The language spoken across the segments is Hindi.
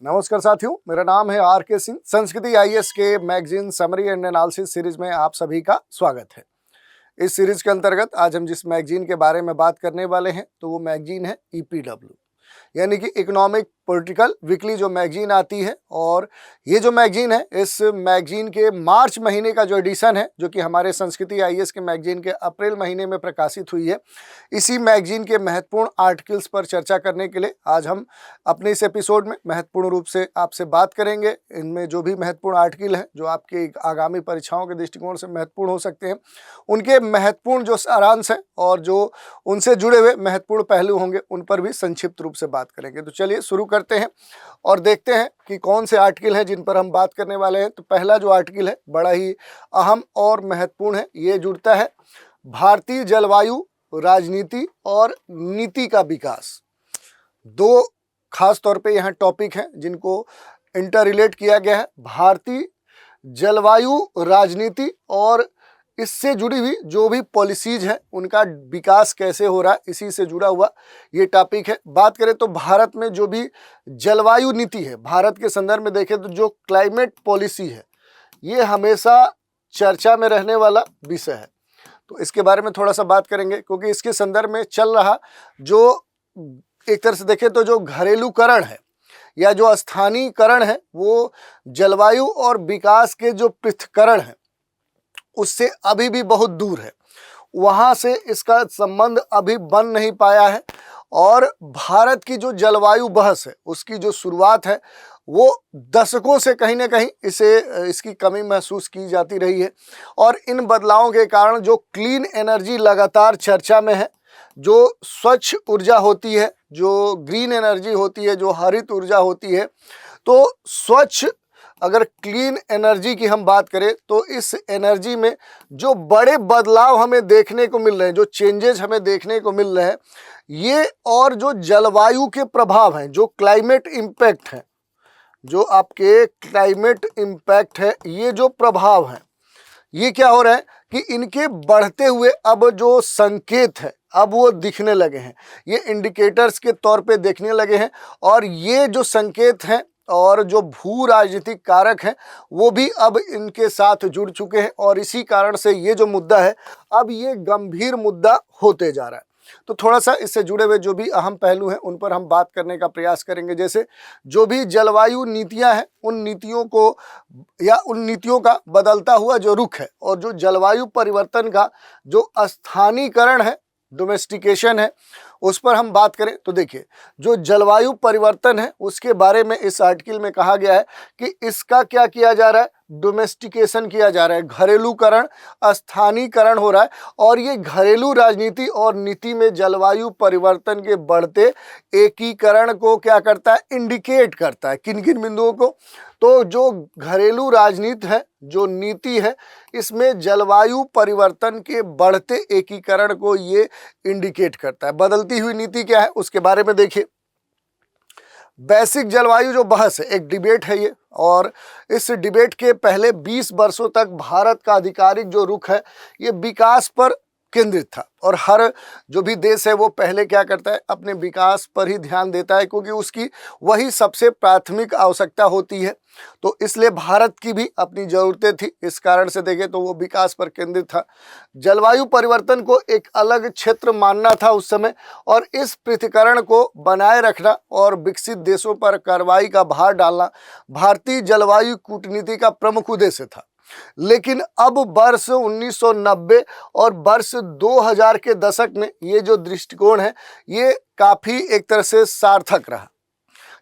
नमस्कार साथियों, मेरा नाम है आर.के. सिंह। संस्कृति आईएएस के magazine summary and analysis series में आप सभी का स्वागत है। इस सीरीज के अंतर्गत आज हम जिस मैगजीन के बारे में बात करने वाले हैं तो वो मैगजीन है ईपीडब्ल्यू, यानी कि इकोनॉमिक पॉलिटिकल वीकली जो मैगजीन आती है। और ये जो मैगजीन है, इस मैगजीन के मार्च महीने का जो एडिशन है, जो कि हमारे संस्कृति आईएएस के मैगजीन के अप्रैल महीने में प्रकाशित हुई है, इसी मैगजीन के महत्वपूर्ण आर्टिकल्स पर चर्चा करने के लिए आज हम अपने इस एपिसोड में महत्वपूर्ण रूप से आपसे बात करेंगे। इनमें जो भी महत्वपूर्ण आर्टिकल हैं, जो आपके आगामी परीक्षाओं के दृष्टिकोण से महत्वपूर्ण हो सकते हैं, उनके महत्वपूर्ण जो सारांश हैं और जो उनसे जुड़े हुए महत्वपूर्ण पहलू होंगे, उन पर भी संक्षिप्त रूप से बात करेंगे। तो चलिए शुरू करते हैं और देखते हैं कि कौन से आर्टिकल हैं जिन पर हम बात करने वाले हैं। तो पहला जो आर्टिकल है बड़ा ही अहम और महत्वपूर्ण है। ये जुड़ता है भारतीय जलवायु राजनीति और नीति का विकास। दो खास तौर पे यहाँ टॉपिक हैं जिनको इंटर रिलेट किया गया है। भारतीय जलवायु राजनीति और इससे जुड़ी हुई जो भी पॉलिसीज है उनका विकास कैसे हो रहा है, इसी से जुड़ा हुआ ये टॉपिक है। बात करें तो भारत में जो भी जलवायु नीति है, भारत के संदर्भ में देखें तो जो क्लाइमेट पॉलिसी है, ये हमेशा चर्चा में रहने वाला विषय है। तो इसके बारे में थोड़ा सा बात करेंगे, क्योंकि इसके संदर्भ में चल रहा जो एक तरह से देखें तो जो घरेलूकरण है या जो स्थानीयकरण है, वो जलवायु और विकास के जो पृथक्करण है उससे अभी भी बहुत दूर है। वहाँ से इसका संबंध अभी बन नहीं पाया है। और भारत की जो जलवायु बहस है, उसकी जो शुरुआत है, वो दशकों से कहीं ना कहीं इसकी कमी महसूस की जाती रही है। और इन बदलावों के कारण जो क्लीन एनर्जी लगातार चर्चा में है, जो स्वच्छ ऊर्जा होती है, जो ग्रीन एनर्जी होती है, जो हरित ऊर्जा होती है, तो स्वच्छ अगर क्लीन एनर्जी की हम बात करें तो इस एनर्जी में जो बड़े बदलाव हमें देखने को मिल रहे हैं, जो चेंजेस हमें देखने को मिल रहे हैं, ये और जो जलवायु के प्रभाव हैं, जो क्लाइमेट इम्पैक्ट हैं, जो आपके क्लाइमेट इम्पैक्ट है, ये जो प्रभाव हैं, ये क्या हो रहा है कि इनके बढ़ते हुए अब जो संकेत है, अब वो दिखने लगे हैं। ये इंडिकेटर्स के तौर पे देखने लगे हैं। और ये जो संकेत हैं और जो भू राजनीतिक कारक हैं, वो भी अब इनके साथ जुड़ चुके हैं। और इसी कारण से ये जो मुद्दा है, अब ये गंभीर मुद्दा होते जा रहा है। तो थोड़ा सा इससे जुड़े हुए जो भी अहम पहलू हैं, उन पर हम बात करने का प्रयास करेंगे। जैसे जो भी जलवायु नीतियां हैं, उन नीतियों को या उन नीतियों का बदलता हुआ जो रुख है, और जो जलवायु परिवर्तन का जो स्थानीयकरण है, डोमेस्टिकेशन है, उस पर हम बात करें तो देखिए, जो जलवायु परिवर्तन है उसके बारे में इस आर्टिकल में कहा गया है कि इसका क्या किया जा रहा है, डोमेस्टिकेशन किया जा रहा है, घरेलूकरण, स्थानीयकरण हो रहा है। और ये घरेलू राजनीति और नीति में जलवायु परिवर्तन के बढ़ते एकीकरण को क्या करता है, इंडिकेट करता है। किन किन बिंदुओं को? तो जो घरेलू राजनीति है, जो नीति है, इसमें जलवायु परिवर्तन के बढ़ते एकीकरण को ये इंडिकेट करता है। बदलती हुई नीति क्या है उसके बारे में देखिए। वैश्विक जलवायु जो बहस है, एक डिबेट है ये, और इस डिबेट के पहले 20 वर्षों तक भारत का आधिकारिक जो रुख है, ये विकास पर केंद्रित था। और हर जो भी देश है वो पहले क्या करता है, अपने विकास पर ही ध्यान देता है, क्योंकि उसकी वही सबसे प्राथमिक आवश्यकता होती है। तो इसलिए भारत की भी अपनी ज़रूरतें थी, इस कारण से देखें तो वो विकास पर केंद्रित था। जलवायु परिवर्तन को एक अलग क्षेत्र मानना था उस समय, और इस पृथक्करण को बनाए रखना और विकसित देशों पर कार्रवाई का भार डालना भारतीय जलवायु कूटनीति का प्रमुख उद्देश्य था। लेकिन अब वर्ष 1990 और वर्ष 2000 के दशक में ये जो दृष्टिकोण है, ये काफ़ी एक तरह से सार्थक रहा,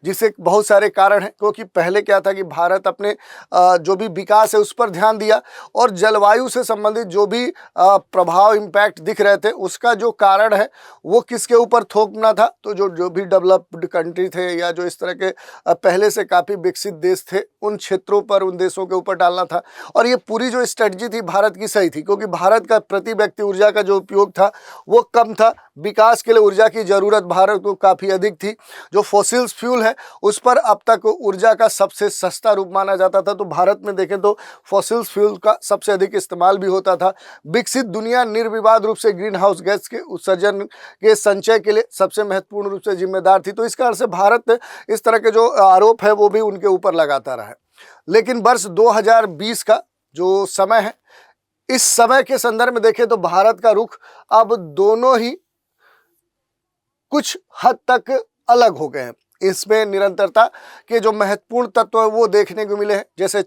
जिससे बहुत सारे कारण हैं। क्योंकि पहले क्या था कि भारत अपने जो भी विकास है उस पर ध्यान दिया, और जलवायु से संबंधित जो भी प्रभाव इम्पैक्ट दिख रहे थे, उसका जो कारण है वो किसके ऊपर थोपना था, तो जो भी डेवलप्ड कंट्री थे या जो इस तरह के पहले से काफ़ी विकसित देश थे, उन क्षेत्रों पर, उन देशों के ऊपर डालना था। और ये पूरी जो स्ट्रेटजी थी भारत की सही थी, क्योंकि भारत का प्रति व्यक्ति ऊर्जा का जो उपयोग था वो कम था। विकास के लिए ऊर्जा की ज़रूरत भारत को काफ़ी अधिक थी। जो फॉसिल्स फ्यूल है है उस पर अब तक ऊर्जा का सबसे सस्ता रूप माना जाता था। तो भारत में देखें तो फॉसिल्स फ्यूल का सबसे अधिक इस्तेमाल भी होता था। विकसित दुनिया निर्विवाद रूप से ग्रीन हाउस गैस के उत्सर्जन के संचय के लिए सबसे महत्वपूर्ण रूप से जिम्मेदार थी। तो इस कारण से भारत इस तरह के जो आरोप है वो भी उनके ऊपर लगाता रहा है। लेकिन वर्ष 2020 का जो समय है, इस समय के संदर्भ में देखें तो भारत का रुख अब दोनों ही कुछ हद तक अलग हो गए हैं। इसमें निरंतरता के जो महत्वपूर्ण तत्व है वो देखने को मिले हैं। जैसे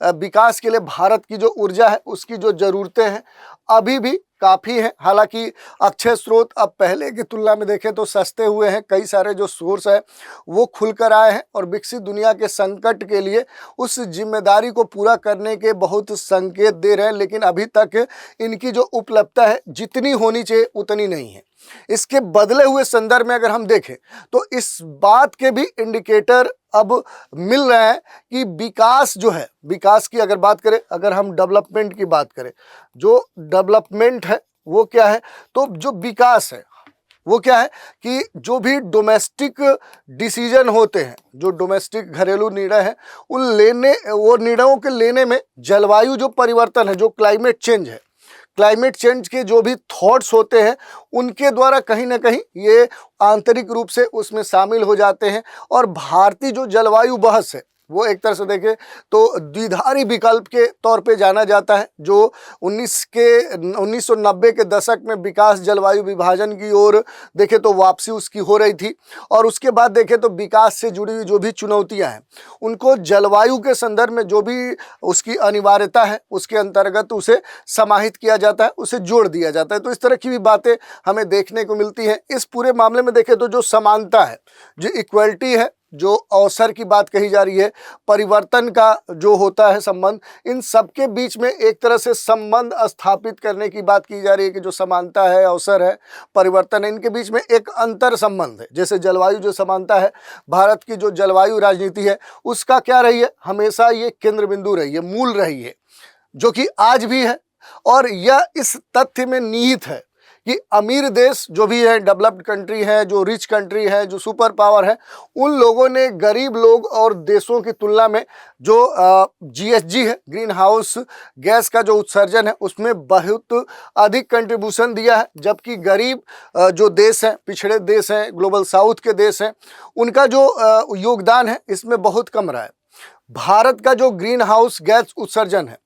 विकास के लिए भारत की जो ऊर्जा है उसकी जो ज़रूरतें हैं अभी भी काफ़ी हैं। हालांकि अक्षय स्रोत अब पहले की तुलना में देखें तो सस्ते हुए हैं, कई सारे जो सोर्स है वो खुलकर आए हैं और विकसित दुनिया के संकट के लिए उस जिम्मेदारी को पूरा करने के बहुत संकेत दे रहे हैं। लेकिन अभी तक इनकी जो उपलब्धता है जितनी होनी चाहिए उतनी नहीं है। इसके बदले हुए संदर्भ में अगर हम देखें तो इस बात के भी इंडिकेटर अब मिल रहे हैं कि विकास जो है, विकास की अगर बात करें, अगर हम डेवलपमेंट की बात करें, जो डेवलपमेंट है वो क्या है, तो जो विकास है वो क्या है कि जो भी डोमेस्टिक डिसीजन होते हैं, जो डोमेस्टिक घरेलू निर्णय है, वो निर्णयों के लेने में जलवायु जो परिवर्तन है, जो क्लाइमेट चेंज है, क्लाइमेट चेंज के जो भी थॉट्स होते हैं उनके द्वारा कहीं ना कहीं ये आंतरिक रूप से उसमें शामिल हो जाते हैं। और भारतीय जो जलवायु बहस है वो एक तरह से देखें तो द्विधारी विकल्प के तौर पे जाना जाता है। जो 1990 के दशक में विकास जलवायु विभाजन की ओर देखें तो वापसी उसकी हो रही थी, और उसके बाद देखें तो विकास से जुड़ी हुई जो भी चुनौतियां हैं उनको जलवायु के संदर्भ में जो भी उसकी अनिवार्यता है उसके अंतर्गत उसे समाहित किया जाता है, उसे जोड़ दिया जाता है। तो इस तरह की भी बातें हमें देखने को मिलती हैं। इस पूरे मामले में देखें तो जो समानता है, जो इक्वलिटी है, जो अवसर की बात कही जा रही है, परिवर्तन का जो होता है संबंध, इन सबके बीच में एक तरह से संबंध स्थापित करने की बात की जा रही है कि जो समानता है, अवसर है, परिवर्तन है, इनके बीच में एक अंतर संबंध है। जैसे जलवायु जो समानता है, भारत की जो जलवायु राजनीति है उसका क्या रही है, हमेशा ये केंद्र बिंदु रही है, मूल रही है, जो कि आज भी है। और यह इस तथ्य में निहित है कि अमीर देश जो भी है, डेवलप्ड कंट्री है, जो रिच कंट्री है, जो सुपर पावर है, उन लोगों ने गरीब लोग और देशों की तुलना में जो जीएचजी है, ग्रीन हाउस गैस का जो उत्सर्जन है, उसमें बहुत अधिक कंट्रीब्यूशन दिया है। जबकि गरीब जो देश हैं, पिछड़े देश हैं, ग्लोबल साउथ के देश हैं, उनका जो योगदान है इसमें बहुत कम रहा है। भारत का जो ग्रीन हाउस गैस उत्सर्जन है,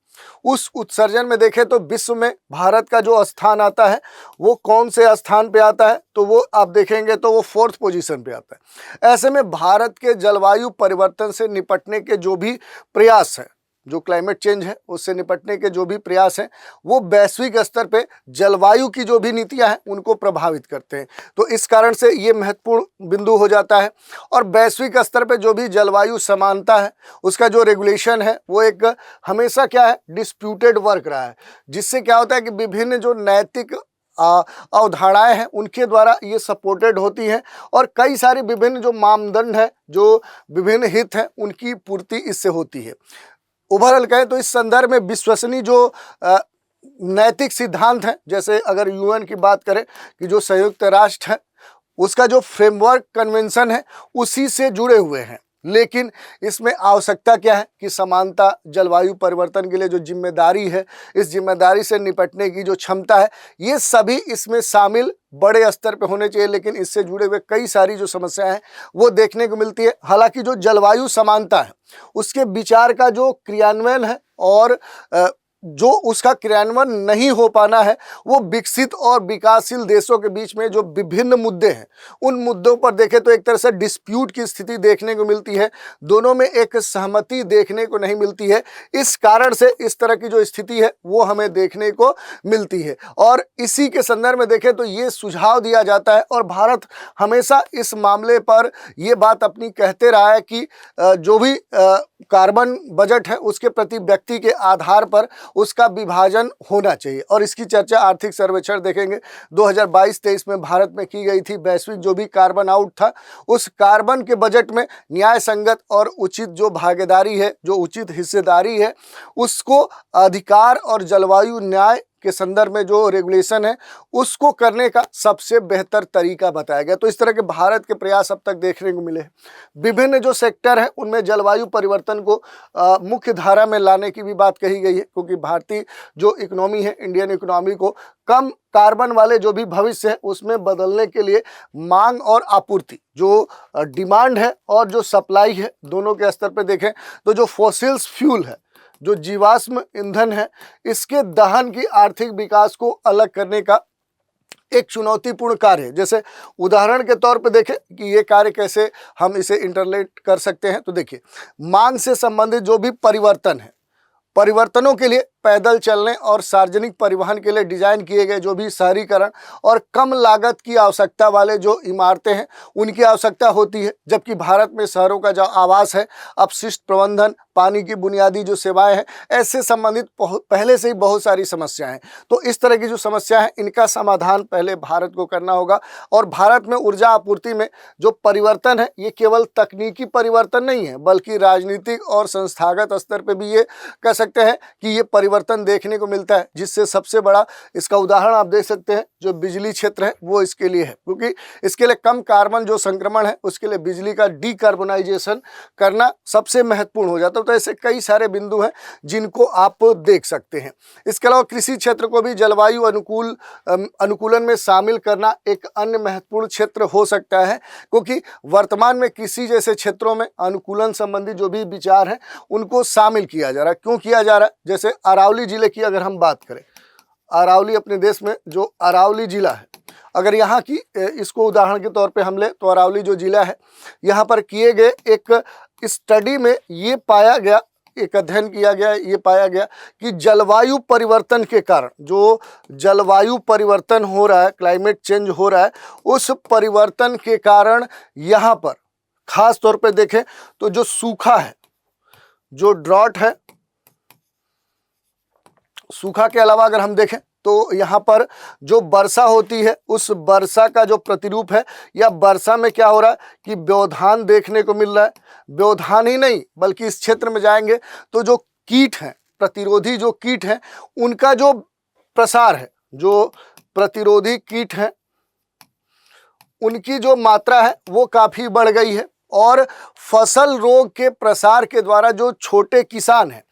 उस उत्सर्जन में देखें तो विश्व में भारत का जो स्थान आता है वो कौन से स्थान पे आता है, तो वो आप देखेंगे तो वो 4th पोजीशन पे आता है। ऐसे में भारत के जलवायु परिवर्तन से निपटने के जो भी प्रयास है, जो क्लाइमेट चेंज है उससे निपटने के जो भी प्रयास हैं, वो वैश्विक स्तर पे जलवायु की जो भी नीतियां हैं उनको प्रभावित करते हैं। तो इस कारण से ये महत्वपूर्ण बिंदु हो जाता है। और वैश्विक स्तर पे जो भी जलवायु समानता है उसका जो रेगुलेशन है वो एक हमेशा क्या है, डिस्प्यूटेड वर्क रहा है, जिससे क्या होता है कि विभिन्न जो नैतिक अवधारणाएं हैं उनके द्वारा ये सपोर्टेड होती हैं, और कई सारे विभिन्न जो मानदंड है, जो विभिन्न हित हैं, उनकी पूर्ति इससे होती है। ओवरऑल कहें तो इस संदर्भ में विश्वसनीय जो नैतिक सिद्धांत हैं, जैसे अगर यूएन की बात करें कि जो संयुक्त राष्ट्र है उसका जो फ्रेमवर्क कन्वेंशन है उसी से जुड़े हुए हैं। लेकिन इसमें आवश्यकता क्या है कि समानता, जलवायु परिवर्तन के लिए जो जिम्मेदारी है, इस जिम्मेदारी से निपटने की जो क्षमता है, ये सभी इसमें शामिल बड़े स्तर पे होने चाहिए। लेकिन इससे जुड़े हुए कई सारी जो समस्याएं हैं वो देखने को मिलती है। हालांकि जो जलवायु समानता है उसके विचार का जो क्रियान्वयन है और जो उसका क्रियान्वयन नहीं हो पाना है, वो विकसित और विकासशील देशों के बीच में जो विभिन्न मुद्दे हैं उन मुद्दों पर देखें तो एक तरह से डिस्प्यूट की स्थिति देखने को मिलती है। दोनों में एक सहमति देखने को नहीं मिलती है। इस कारण से इस तरह की जो स्थिति है वो हमें देखने को मिलती है। और इसी के संदर्भ में देखें तो ये सुझाव दिया जाता है, और भारत हमेशा इस मामले पर ये बात अपनी कहते रहा है कि जो भी कार्बन बजट है उसके प्रति व्यक्ति के आधार पर उसका विभाजन होना चाहिए। और इसकी चर्चा आर्थिक सर्वेक्षण देखेंगे 2022-23 में भारत में की गई थी। वैश्विक जो भी कार्बन आउट था, उस कार्बन के बजट में न्याय संगत और उचित जो भागीदारी है, जो उचित हिस्सेदारी है, उसको अधिकार और जलवायु न्याय के संदर्भ में जो रेगुलेशन है उसको करने का सबसे बेहतर तरीका बताया गया। तो इस तरह के भारत के प्रयास अब तक देखने को मिले हैं। विभिन्न जो सेक्टर है उनमें जलवायु परिवर्तन को मुख्य धारा में लाने की भी बात कही गई है, क्योंकि भारतीय जो इकोनॉमी है, इंडियन इकोनॉमी को कम कार्बन वाले जो भी भविष्य है उसमें बदलने के लिए मांग और आपूर्ति, जो डिमांड है और जो सप्लाई है, दोनों के स्तर पर देखें तो जो फॉसिल्स फ्यूल है, जो जीवाश्म ईंधन है, इसके दहन की आर्थिक विकास को अलग करने का एक चुनौतीपूर्ण कार्य है। जैसे उदाहरण के तौर पर देखें कि ये कार्य कैसे हम इसे इंटरलेट कर सकते हैं, तो देखिए मांग से संबंधित जो भी परिवर्तन है, परिवर्तनों के लिए पैदल चलने और सार्वजनिक परिवहन के लिए डिजाइन किए गए जो भी शहरीकरण और कम लागत की आवश्यकता वाले जो इमारतें हैं उनकी आवश्यकता होती है। जबकि भारत में शहरों का जो आवास है, अपशिष्ट प्रबंधन, पानी की बुनियादी जो सेवाएं हैं, ऐसे संबंधित पहले से ही बहुत सारी समस्याएं हैं। तो इस तरह की जो समस्या है इनका समाधान पहले भारत को करना होगा। और भारत में ऊर्जा आपूर्ति में जो परिवर्तन है ये केवल तकनीकी परिवर्तन नहीं है, बल्कि राजनीतिक और संस्थागत स्तर पर भी ये कह सकते हैं कि ये परिवर्तन देखने को मिलता है। जिससे सबसे बड़ा इसका उदाहरण आप देख सकते हैं जो बिजली क्षेत्र है वो इसके लिए है, क्योंकि इसके लिए कम कार्बन जो संक्रमण है उसके लिए बिजली का डीकार्बोनाइजेशन करना सबसे महत्वपूर्ण हो जाता है। तो ऐसे कई सारे बिंदु हैं जिनको आप देख सकते हैं। इसके अलावा कृषि क्षेत्र को भी जलवायु अनुकूलन में शामिल करना एक अन्य महत्वपूर्ण क्षेत्र हो सकता है, क्योंकि वर्तमान में कृषि जैसे क्षेत्रों में अनुकूलन संबंधी जो भी विचार हैं उनको शामिल किया जा रहा है। क्यों किया जा रहा है? जैसे अरावली जिले की अगर हम बात करें, अरावली अपने देश में जो अरावली जिला है, अगर यहाँ की इसको उदाहरण के तौर पे हम ले तो अरावली जो जिला है, यहाँ पर किए गए एक स्टडी में ये पाया गया, एक अध्ययन किया गया, ये पाया गया कि जलवायु परिवर्तन के कारण जो जलवायु परिवर्तन हो रहा है, क्लाइमेट चेंज हो रहा है, उस परिवर्तन के कारण यहाँ पर खास तौर पे देखें तो जो सूखा है, जो ड्रॉट है, सूखा के अलावा अगर हम देखें तो यहाँ पर जो वर्षा होती है उस वर्षा का जो प्रतिरूप है, या वर्षा में क्या हो रहा है कि व्यवधान देखने को मिल रहा है। व्यवधान ही नहीं बल्कि इस क्षेत्र में जाएंगे तो जो कीट हैं, प्रतिरोधी जो कीट हैं, उनका जो प्रसार है, जो प्रतिरोधी कीट हैं उनकी जो मात्रा है वो काफ़ी बढ़ गई है। और फसल रोग के प्रसार के द्वारा जो छोटे किसान हैं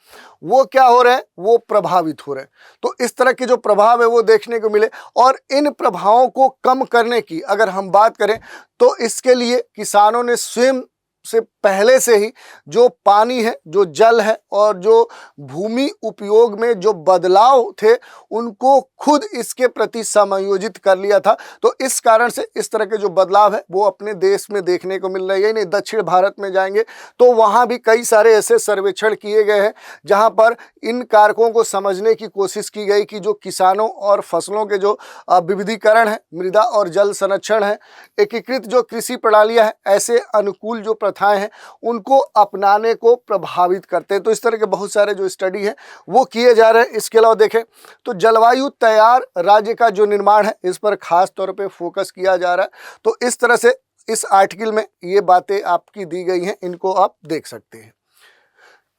वो क्या हो रहे हैं, वो प्रभावित हो रहे हैं। तो इस तरह के जो प्रभाव है वो देखने को मिले। और इन प्रभावों को कम करने की अगर हम बात करें तो इसके लिए किसानों ने स्वयं से पहले से ही जो पानी है, जो जल है और जो भूमि उपयोग में जो बदलाव थे उनको खुद इसके प्रति समायोजित कर लिया था। तो इस कारण से इस तरह के जो बदलाव है वो अपने देश में देखने को मिल रहे हैं। यही नहीं, दक्षिण भारत में जाएंगे तो वहाँ भी कई सारे ऐसे सर्वेक्षण किए गए हैं जहाँ पर इन कारकों को समझने की कोशिश की गई कि जो किसानों और फसलों के जो विविधीकरण है, मृदा और जल संरक्षण है, एकीकृत जो कृषि प्रणालियाँ हैं, ऐसे अनुकूल जो प्रथाएं हैं उनको अपनाने को प्रभावित करते हैं। तो इस तरह के बहुत सारे जो स्टडी है वो किए जा रहे हैं। इसके अलावा देखें तो जलवायु तैयार राज्य का जो निर्माण है इस पर खास तौर पे फोकस किया जा रहा है। तो इस तरह से इस आर्टिकल में ये बातें आपकी दी गई हैं, इनको आप देख सकते हैं।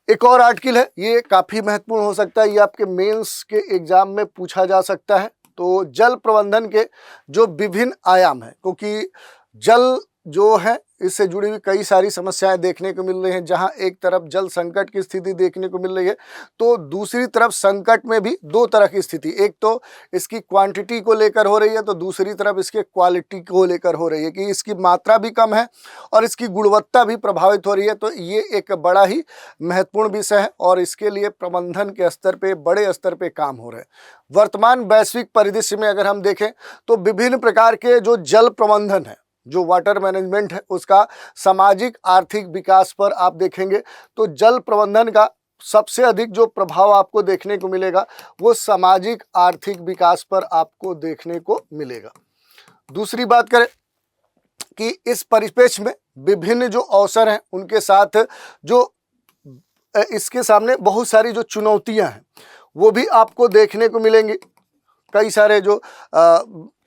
एक और आर्टिकल है, ये काफ़ी महत्वपूर्ण हो सकता है, ये आपके मेंस के एग्जाम में पूछा जा सकता है। तो जल प्रबंधन के जो विभिन्न आयाम हैं, क्योंकि जल जो है इससे जुड़ी हुई कई सारी समस्याएं देखने को मिल रही हैं। जहां एक तरफ जल संकट की स्थिति देखने को मिल रही है तो दूसरी तरफ संकट में भी दो तरह की स्थिति, एक तो इसकी क्वांटिटी को लेकर हो रही है तो दूसरी तरफ इसके क्वालिटी को लेकर हो रही है कि इसकी मात्रा भी कम है और इसकी गुणवत्ता भी प्रभावित हो रही है। तो ये एक बड़ा ही महत्वपूर्ण विषय है और इसके लिए प्रबंधन के स्तर पर, बड़े स्तर पर काम हो रहे हैं। वर्तमान वैश्विक परिदृश्य में अगर हम देखें तो विभिन्न प्रकार के जो जल प्रबंधन है, जो वाटर मैनेजमेंट है, उसका सामाजिक आर्थिक विकास पर आप देखेंगे तो जल प्रबंधन का सबसे अधिक जो प्रभाव आपको देखने को मिलेगा वो सामाजिक आर्थिक विकास पर आपको देखने को मिलेगा। दूसरी बात करें कि इस परिप्रेक्ष्य में विभिन्न जो अवसर हैं उनके साथ जो इसके सामने बहुत सारी जो चुनौतियां हैं वो भी आपको देखने को मिलेंगी। कई सारे जो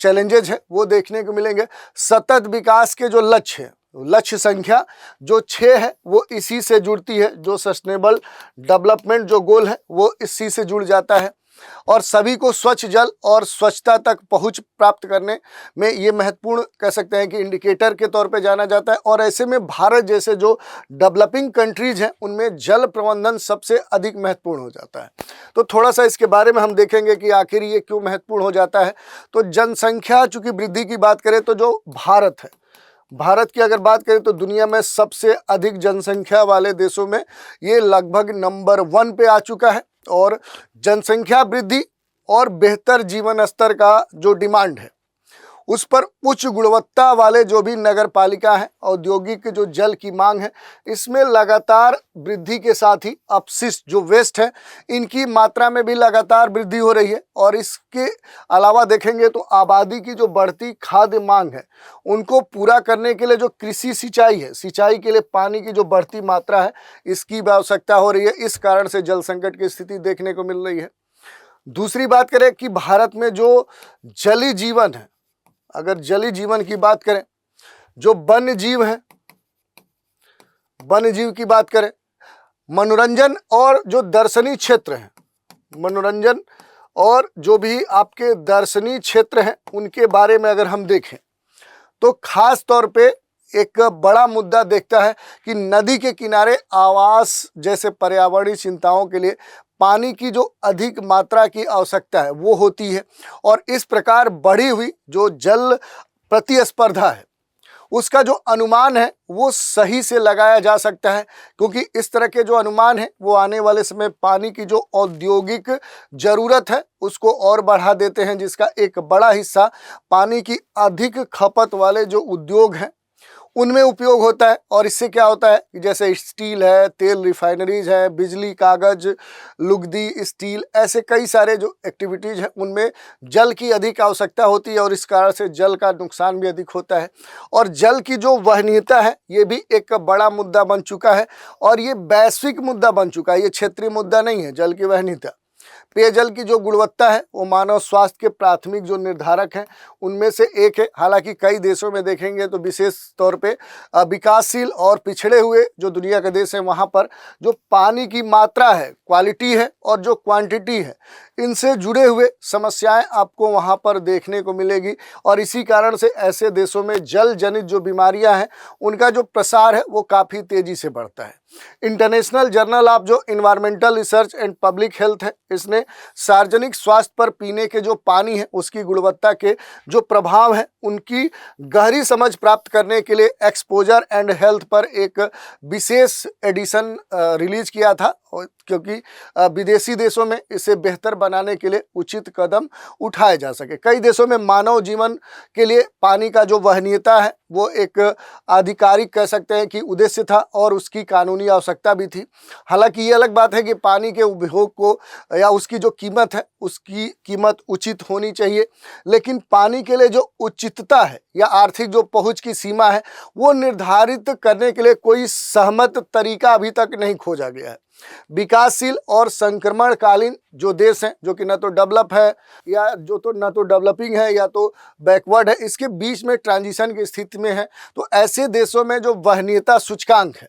चैलेंजेज हैं वो देखने को मिलेंगे। सतत विकास के जो लक्ष्य है, लक्ष्य संख्या जो 6 है वो इसी से जुड़ती है। जो सस्टेनेबल डेवलपमेंट जो गोल है वो इसी से जुड़ जाता है। और सभी को स्वच्छ जल और स्वच्छता तक पहुंच प्राप्त करने में ये महत्वपूर्ण कह सकते हैं कि इंडिकेटर के तौर पे जाना जाता है। और ऐसे में भारत जैसे जो डेवलपिंग कंट्रीज हैं उनमें जल प्रबंधन सबसे अधिक महत्वपूर्ण हो जाता है। तो थोड़ा सा इसके बारे में हम देखेंगे कि आखिर ये क्यों महत्वपूर्ण हो जाता है। तो जनसंख्या चूंकि वृद्धि की बात करें तो जो भारत है, भारत की अगर बात करें तो दुनिया में सबसे अधिक जनसंख्या वाले देशों में ये लगभग नंबर 1 पे आ चुका है। और जनसंख्या वृद्धि और बेहतर जीवन स्तर का जो डिमांड है उस पर उच्च गुणवत्ता वाले जो भी नगर पालिका है, औद्योगिक जो जल की मांग है, इसमें लगातार वृद्धि के साथ ही अपशिष्ट जो वेस्ट है इनकी मात्रा में भी लगातार वृद्धि हो रही है। और इसके अलावा देखेंगे तो आबादी की जो बढ़ती खाद्य मांग है उनको पूरा करने के लिए जो कृषि सिंचाई है, सिंचाई के लिए पानी की जो बढ़ती मात्रा है इसकी भी आवश्यकता हो रही है। इस कारण से जल संकट की स्थिति देखने को मिल रही है। दूसरी बात करें कि भारत में जो जलीय जीवन है, अगर जलीय जीवन की बात करें, जो वन्य जीव है, वन्य जीव की बात करें, मनोरंजन और जो दर्शनीय क्षेत्र है, मनोरंजन और जो भी आपके दर्शनीय क्षेत्र हैं उनके बारे में अगर हम देखें तो खास तौर पे एक बड़ा मुद्दा देखता है कि नदी के किनारे आवास जैसे पर्यावरणीय चिंताओं के लिए पानी की जो अधिक मात्रा की आवश्यकता है वो होती है। और इस प्रकार बढ़ी हुई जो जल प्रतिस्पर्धा है उसका जो अनुमान है वो सही से लगाया जा सकता है, क्योंकि इस तरह के जो अनुमान है वो आने वाले समय पानी की जो औद्योगिक ज़रूरत है उसको और बढ़ा देते हैं, जिसका एक बड़ा हिस्सा पानी की अधिक खपत वाले जो उद्योग हैं उनमें उपयोग होता है। और इससे क्या होता है कि जैसे स्टील है, तेल रिफाइनरीज है, बिजली, कागज, लुगदी, स्टील, ऐसे कई सारे जो एक्टिविटीज़ हैं उनमें जल की अधिक आवश्यकता होती है और इस कारण से जल का नुकसान भी अधिक होता है। और जल की जो वहनीयता है ये भी एक बड़ा मुद्दा बन चुका है और ये वैश्विक मुद्दा बन चुका है, ये क्षेत्रीय मुद्दा नहीं है। जल की वहनीयता, पेयजल की जो गुणवत्ता है वो मानव स्वास्थ्य के प्राथमिक जो निर्धारक हैं उनमें से एक है। हालांकि कई देशों में देखेंगे तो विशेष तौर पे विकासशील और पिछड़े हुए जो दुनिया के देश हैं वहाँ पर जो पानी की मात्रा है, क्वालिटी है और जो क्वांटिटी है, इनसे जुड़े हुए समस्याएं आपको वहाँ पर देखने को मिलेगी। और इसी कारण से ऐसे देशों में जल जनित जो बीमारियां हैं उनका जो प्रसार है वो काफ़ी तेज़ी से बढ़ता है। इंटरनेशनल जर्नल ऑफ जो environmental research and public health है, इसने सार्वजनिक स्वास्थ्य पर पीने के जो पानी है उसकी गुणवत्ता के जो प्रभाव है उनकी गहरी समझ प्राप्त करने के लिए एक्सपोजर एंड हेल्थ पर एक विशेष एडिशन रिलीज किया था, क्योंकि विदेशी देशों में इसे बेहतर बनाने के लिए उचित कदम उठाए जा सके। कई देशों में मानव जीवन के लिए पानी का जो वहनीयता है वो एक आधिकारिक कह सकते हैं कि उद्देश्य था और उसकी कानूनी आवश्यकता भी थी। हालांकि ये अलग बात है कि पानी के उपभोग को या उसकी जो कीमत है उसकी कीमत उचित होनी चाहिए, लेकिन पानी के लिए जो उचितता है या आर्थिक जो पहुंच की सीमा है वो निर्धारित करने के लिए कोई सहमत तरीका अभी तक नहीं खोजा गया है। विकासशील और संक्रमणकालीन जो देश हैं जो कि न तो डेवलप है या जो तो न तो डेवलपिंग है या तो बैकवर्ड है, इसके बीच में ट्रांजिशन की स्थिति में है, तो ऐसे देशों में जो वहनीयता सूचकांक है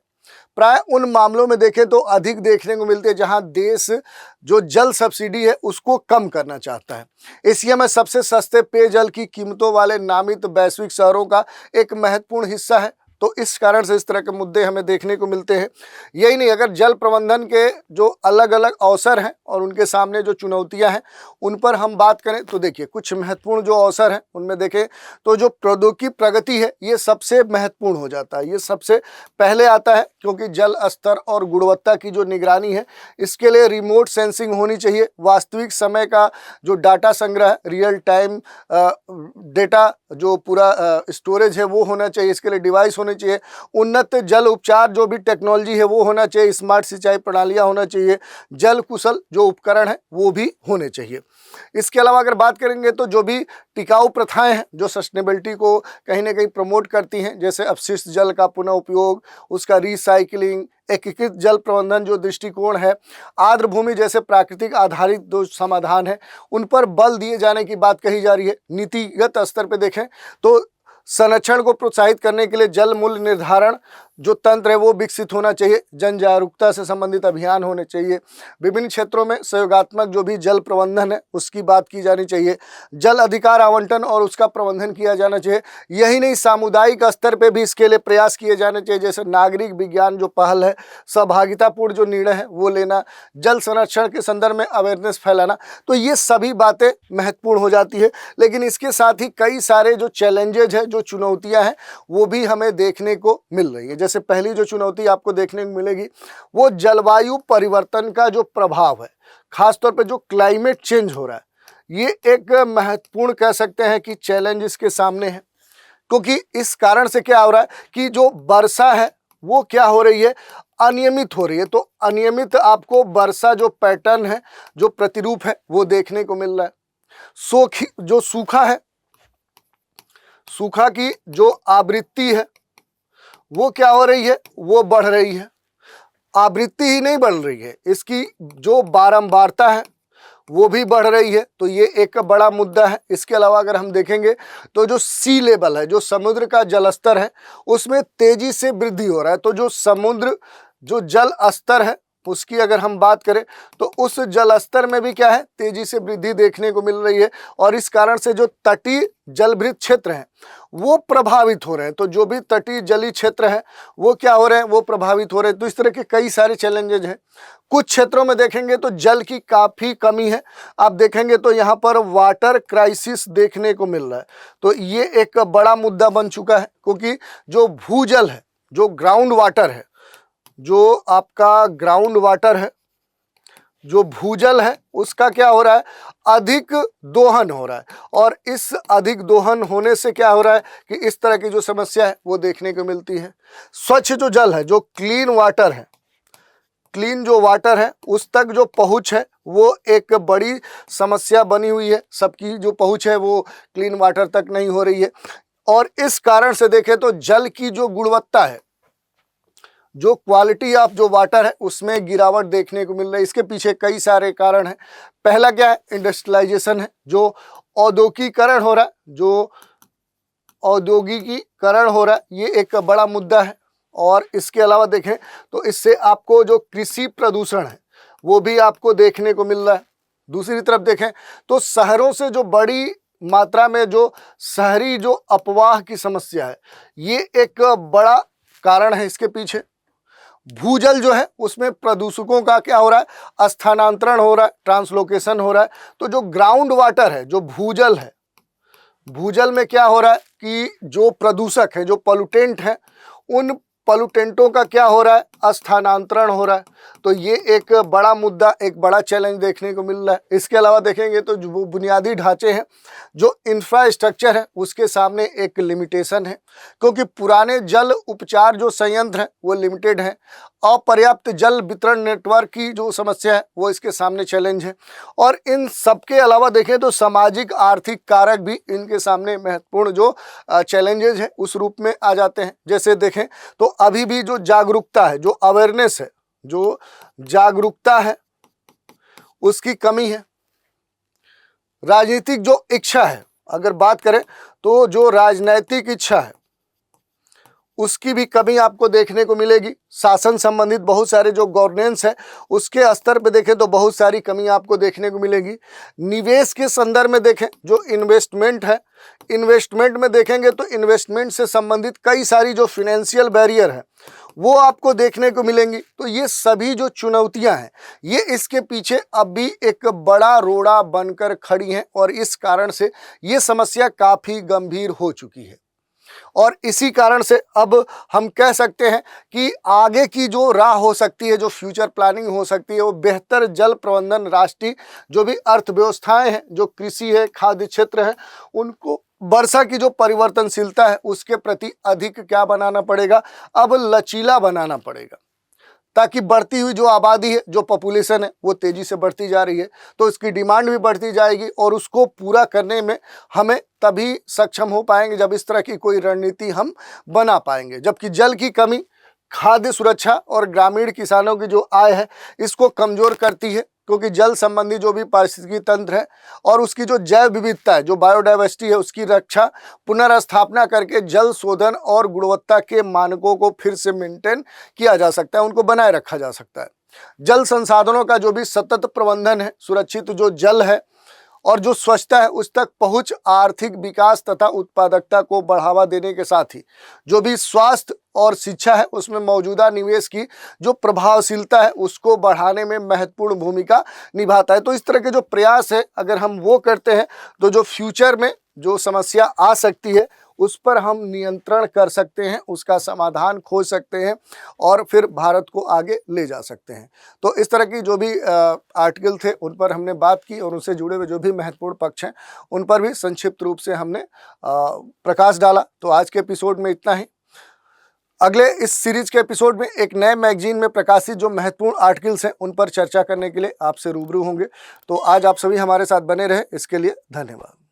प्राय उन मामलों में देखें तो अधिक देखने को मिलते हैं जहां देश जो जल सब्सिडी है उसको कम करना चाहता है। एशिया में सबसे सस्ते पेयजल की कीमतों वाले नामित वैश्विक शहरों का एक महत्वपूर्ण हिस्सा है। तो इस कारण से इस तरह के मुद्दे हमें देखने को मिलते हैं। यही नहीं, अगर जल प्रबंधन के जो अलग अलग अवसर हैं और उनके सामने जो चुनौतियां हैं उन पर हम बात करें तो देखिए कुछ महत्वपूर्ण जो अवसर हैं उनमें देखें तो जो प्रौद्योगिकी प्रगति है ये सबसे महत्वपूर्ण हो जाता है, ये सबसे पहले आता है, क्योंकि जल स्तर और गुणवत्ता की जो निगरानी है इसके लिए रिमोट सेंसिंग होनी चाहिए, वास्तविक समय का जो डाटा संग्रह, रियल टाइम डेटा जो पूरा स्टोरेज है वो होना चाहिए, इसके लिए डिवाइस होने चाहिए, उन्नत जल उपचार जो भी टेक्नोलॉजी है वो होना चाहिए, स्मार्ट सिंचाई प्रणालियां होना चाहिए, जल कुशल जो उपकरण है वो भी होने चाहिए। इसके अलावा अगर बात करेंगे तो जो भी टिकाऊ प्रथाएं हैं जो सस्टेनेबिलिटी को कहीं ना कहीं प्रमोट करती हैं, जैसे अपशिष्ट जल का पुनः उपयोग, उसका रिसाइकलिंग, एकीकृत जल प्रबंधन जो दृष्टिकोण है, आर्द्र भूमि जैसे प्राकृतिक आधारित जो समाधान है उन पर बल दिए जाने की बात कही जा रही है। नीतिगत स्तर पर देखें तो संरक्षण को प्रोत्साहित करने के लिए जल मूल्य निर्धारण जो तंत्र है वो विकसित होना चाहिए, जन जागरूकता से संबंधित अभियान होने चाहिए, विभिन्न क्षेत्रों में सहयोगात्मक जो भी जल प्रबंधन है उसकी बात की जानी चाहिए, जल अधिकार आवंटन और उसका प्रबंधन किया जाना चाहिए। यही नहीं, सामुदायिक स्तर पे भी इसके लिए प्रयास किए जाने चाहिए, जैसे नागरिक विज्ञान जो पहल है, सहभागितापूर्ण जो निर्णय है वो लेना, जल संरक्षण के संदर्भ में अवेयरनेस फैलाना। तो ये सभी बातें महत्वपूर्ण हो जाती है। लेकिन इसके साथ ही कई सारे जो चैलेंजेज है, जो चुनौतियां हैं, वो भी हमें देखने को मिल रही है। जैसे पहली जो चुनौती आपको देखने को मिलेगी वो जलवायु परिवर्तन का जो प्रभाव है, खासतौर पर जो क्लाइमेट चेंज हो रहा है, ये एक महत्वपूर्ण कह सकते हैं कि चैलेंज इसके सामने है। क्योंकि इस कारण से क्या हो रहा है कि जो वर्षा है वो क्या हो रही है, अनियमित हो रही है। तो अनियमित आपको वर्षा जो पैटर्न है, जो प्रतिरूप है, वो देखने को मिल रहा है। जो सूखा है, सूखा की जो आवृत्ति है वो क्या हो रही है, वो बढ़ रही है। आवृत्ति ही नहीं बढ़ रही है, इसकी जो बारंबारता है वो भी बढ़ रही है। तो ये एक बड़ा मुद्दा है। इसके अलावा अगर हम देखेंगे तो जो सी लेवल है, जो समुद्र का जल स्तर है, उसमें तेजी से वृद्धि हो रहा है। तो जो समुद्र जो जल स्तर है उसकी अगर हम बात करें तो उस जल स्तर में भी क्या है, तेजी से वृद्धि देखने को मिल रही है। और इस कारण से जो तटीय जलभृत क्षेत्र हैं वो प्रभावित हो रहे हैं। तो जो भी तटीय जलीय क्षेत्र है वो क्या हो रहे हैं, वो प्रभावित हो रहे हैं। तो इस तरह के कई सारे चैलेंजेज हैं। कुछ क्षेत्रों में देखेंगे तो जल की काफ़ी कमी है। आप देखेंगे तो यहाँ पर वाटर क्राइसिस देखने को मिल रहा है। तो ये एक बड़ा मुद्दा बन चुका है, क्योंकि जो भूजल है, जो ग्राउंड वाटर है, जो आपका ग्राउंड वाटर है, जो भूजल है, उसका क्या हो रहा है, अधिक दोहन हो रहा है। और इस अधिक दोहन होने से क्या हो रहा है कि इस तरह की जो समस्या है वो देखने को मिलती है। स्वच्छ जो जल है, जो क्लीन वाटर है, क्लीन जो वाटर है उस तक जो पहुंच है वो एक बड़ी समस्या बनी हुई है। सबकी जो पहुंच है वो क्लीन वाटर तक नहीं हो रही है। और इस कारण से देखें तो जल की जो गुणवत्ता है, जो क्वालिटी ऑफ जो वाटर है, उसमें गिरावट देखने को मिल रही है। इसके पीछे कई सारे कारण हैं। पहला क्या है, इंडस्ट्रियलाइजेशन है, जो औद्योगिकीकरण हो रहा है, जो औद्योगिकीकरण हो रहा है, ये एक बड़ा मुद्दा है। और इसके अलावा देखें तो इससे आपको जो कृषि प्रदूषण है वो भी आपको देखने को मिल रहा है। दूसरी तरफ देखें तो शहरों से जो बड़ी मात्रा में जो शहरी जो अपवाह की समस्या है, ये एक बड़ा कारण है इसके पीछे। भूजल जो है उसमें प्रदूषकों का क्या हो रहा है, स्थानांतरण हो रहा है, ट्रांसलोकेशन हो रहा है। तो जो ग्राउंड वाटर है, जो भूजल है, भूजल में क्या हो रहा है कि जो प्रदूषक है, जो पोल्यूटेंट है, उन पोल्यूटेंटों का क्या हो रहा है, स्थानांतरण हो रहा है। तो ये एक बड़ा मुद्दा, एक बड़ा चैलेंज देखने को मिल रहा है। इसके अलावा देखेंगे तो जो बुनियादी ढांचे हैं, जो इंफ्रास्ट्रक्चर है, उसके सामने एक लिमिटेशन है, क्योंकि पुराने जल उपचार जो संयंत्र हैं वो लिमिटेड हैं। अपर्याप्त जल वितरण नेटवर्क की जो समस्या है वो इसके सामने चैलेंज है। और इन सबके अलावा देखें तो सामाजिक आर्थिक कारक भी इनके सामने महत्वपूर्ण जो चैलेंजेज है उस रूप में आ जाते हैं। जैसे देखें तो अभी भी जो जागरूकता है, जो अवेयरनेस है, जो जागरूकता है, उसकी कमी है। राजनीतिक जो इच्छा है, अगर बात करें तो जो राजनैतिक इच्छा है उसकी भी कमी आपको देखने को मिलेगी। शासन संबंधित बहुत सारे जो गवर्नेंस है उसके स्तर पे देखें तो बहुत सारी कमी आपको देखने को मिलेगी। निवेश के संदर्भ में देखें, जो इन्वेस्टमेंट है, इन्वेस्टमेंट में देखेंगे तो इन्वेस्टमेंट से संबंधित कई सारी जो फिनेंशियल बैरियर है वो आपको देखने को मिलेंगी। तो ये सभी जो चुनौतियां हैं ये इसके पीछे अब भी एक बड़ा रोड़ा बनकर खड़ी हैं। और इस कारण से ये समस्या काफ़ी गंभीर हो चुकी है। और इसी कारण से अब हम कह सकते हैं कि आगे की जो राह हो सकती है, जो फ्यूचर प्लानिंग हो सकती है, वो बेहतर जल प्रबंधन, राष्ट्रीय जो भी अर्थव्यवस्थाएं हैं, जो कृषि है, खाद्य क्षेत्र है, उनको वर्षा की जो परिवर्तनशीलता है उसके प्रति अधिक क्या बनाना पड़ेगा, अब लचीला बनाना पड़ेगा, ताकि बढ़ती हुई जो आबादी है, जो पॉपुलेशन है, वो तेज़ी से बढ़ती जा रही है। तो इसकी डिमांड भी बढ़ती जाएगी और उसको पूरा करने में हमें तभी सक्षम हो पाएंगे जब इस तरह की कोई रणनीति हम बना पाएंगे। जबकि जल की कमी खाद्य सुरक्षा और ग्रामीण किसानों की जो आय है इसको कमज़ोर करती है। क्योंकि जल संबंधी जो भी पारिस्थितिकी तंत्र है और उसकी जो जैव विविधता है, जो बायोडाइवर्सिटी है, उसकी रक्षा पुनर्स्थापना करके जल शोधन और गुणवत्ता के मानकों को फिर से मेंटेन किया जा सकता है, उनको बनाए रखा जा सकता है। जल संसाधनों का जो भी सतत प्रबंधन है, सुरक्षित जो जल है और जो स्वच्छता है उस तक पहुंच आर्थिक विकास तथा उत्पादकता को बढ़ावा देने के साथ ही जो भी स्वास्थ्य और शिक्षा है उसमें मौजूदा निवेश की जो प्रभावशीलता है उसको बढ़ाने में महत्वपूर्ण भूमिका निभाता है। तो इस तरह के जो प्रयास है अगर हम वो करते हैं तो जो फ्यूचर में जो समस्या आ सकती है उस पर हम नियंत्रण कर सकते हैं, उसका समाधान खोज सकते हैं और फिर भारत को आगे ले जा सकते हैं। तो इस तरह की जो भी आर्टिकल थे उन पर हमने बात की और उनसे जुड़े हुए जो भी महत्वपूर्ण पक्ष हैं उन पर भी संक्षिप्त रूप से हमने प्रकाश डाला। तो आज के एपिसोड में इतना ही। अगले इस सीरीज के एपिसोड में एक नए मैगजीन में प्रकाशित जो महत्वपूर्ण आर्टिकल्स हैं उन पर चर्चा करने के लिए आपसे रूबरू होंगे। तो आज आप सभी हमारे साथ बने रहे, इसके लिए धन्यवाद।